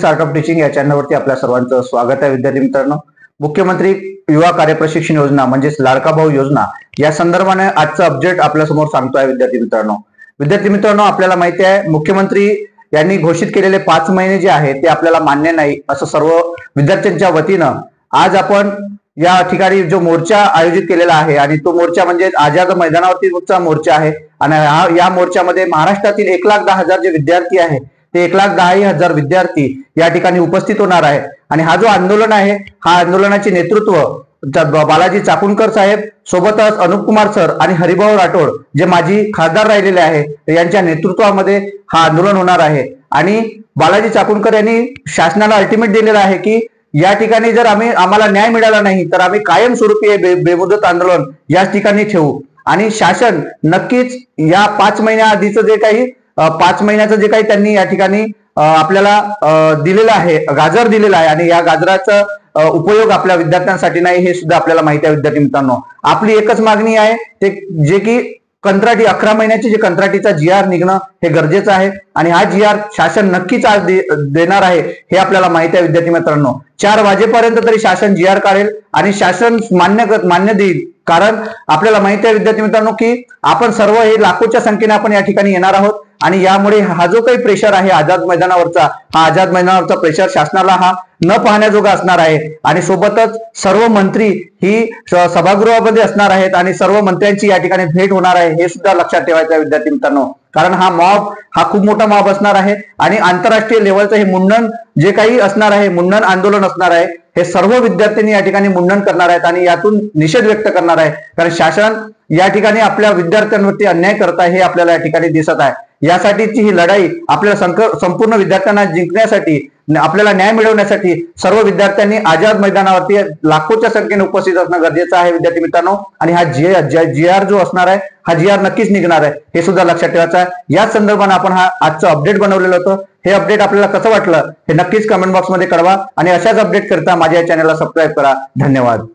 Art of teaching या चॅनलवरती आपल्या सर्वांचं स्वागत आहे. विद्यार्थी मित्रांनो, मुख्यमंत्री युवा कार्यप्रशिक्षण योजना म्हणजेच लाडका भाऊ योजना या संदर्भाने आजचं अपडेट आपल्या समोर सांगतोय. विद्यार्थी मित्रांनो, आपल्याला माहिती आहे मुख्यमंत्री यांनी घोषित केलेले 5 महिने जे आहे ते आपल्याला मान्य नाही असं सर्व विद्यार्थ्यांच्या वतीनं आज आपण या ठिकाणी जो मोर्चा आयोजित केलेला आहे आणि तो मोर्चा म्हणजे आझाद मैदानावरतीचा मोर्चा आहे आणि या मोर्चामध्ये महाराष्ट्रातील 1,10,000 जे विद्यार्थी आहे ते 1,10,000 विद्यार्थी या ठिकाणी उपस्थित होणार आहे. आणि हा जो आंदोलन आहे हा आंदोलनाचे नेतृत्व बालाजी चाकूरकर साहेब सोबतच अनुप कुमार सर आणि हरिभाऊ राठोड जे माजी खासदार राहिलेले आहे यांच्या नेतृत्वामध्ये हा आंदोलन होणार आहे. आणि बालाजी चाकूरकर यांनी शासनाला अल्टिमेट दिलेला आहे की या ठिकाणी जर आम्हाला न्याय मिळाला नाही तर आम्ही कायमस्वरूपी हे बेमुदत आंदोलन याच ठिकाणी ठेवू. आणि शासन नक्कीच या 5 महिन्याआधीचं जे काही 5 महिन्याचं जे काही त्यांनी या ठिकाणी आपल्याला दिलेलं आहे, गाजर दिलेला आहे आणि या गाजराचा उपयोग आपल्या विद्यार्थ्यांसाठी नाही हे सुद्धा आपल्याला माहिती आहे. विद्यार्थी मित्रांनो, आपली एकच मागणी आहे ते जे की कंत्राटी 11 महिन्याची जे कंत्राटीचा GR निघणं हे गरजेचं आहे आणि हा GR शासन नक्कीच आज देणार आहे हे आपल्याला माहिती आहे. विद्यार्थी मित्रांनो, 4 वाजेपर्यंत तरी शासन GR काढेल आणि शासन मान्य देईल. कारण आपल्याला माहिती आहे विद्यार्थी मित्रांनो की आपण सर्व हे लाखोच्या संख्येने आपण या ठिकाणी येणार आहोत आणि यामुळे हा जो काही प्रेशर आहे आझाद मैदानावरचा प्रेशर शासनाला हा न पाहण्याजोगा असणार आहे. आणि सोबतच सर्व मंत्री ही सभागृहामध्ये असणार आहेत आणि सर्व मंत्र्यांची या ठिकाणी भेट होणार आहे हे सुद्धा लक्षात ठेवायचं आहे विद्यार्थी मित्रांनो. कारण हा खूप मोठा मॉब असणार आहे आणि आंतरराष्ट्रीय लेवलचं हे मुंडन जे काही असणार आहे, मुंडन आंदोलन असणार आहे. हे सर्व विद्यार्थ्यांनी या ठिकाणी मुंडन करणार आहेत आणि यातून निषेध व्यक्त करणार आहे. कारण शासन या ठिकाणी आपल्या विद्यार्थ्यांवरती अन्याय करत आहे हे आपल्याला या ठिकाणी दिसत आहे. यासाठीची ही लढाई आपल्याला संपूर्ण विद्यार्थ्यांना जिंकण्यासाठी, आपल्याला न्याय मिळवण्यासाठी सर्व विद्यार्थ्यांनी आझाद मैदानावरती लाखोच्या संख्येने उपस्थित असणं गरजेचं आहे. विद्यार्थी मित्रांनो, आणि हा GR जो असणार आहे हा GR नक्कीच निघणार आहे हे सुद्धा लक्षात ठेवायचं आहे. याच संदर्भाने आपण आजचं अपडेट बनवलेलं होतं. हे अपडेट आपल्याला कसं वाटलं हे नक्कीच कमेंट बॉक्समध्ये कळवा आणि अशाच अपडेट करता माझ्या चॅनलला सबस्क्राईब करा. धन्यवाद.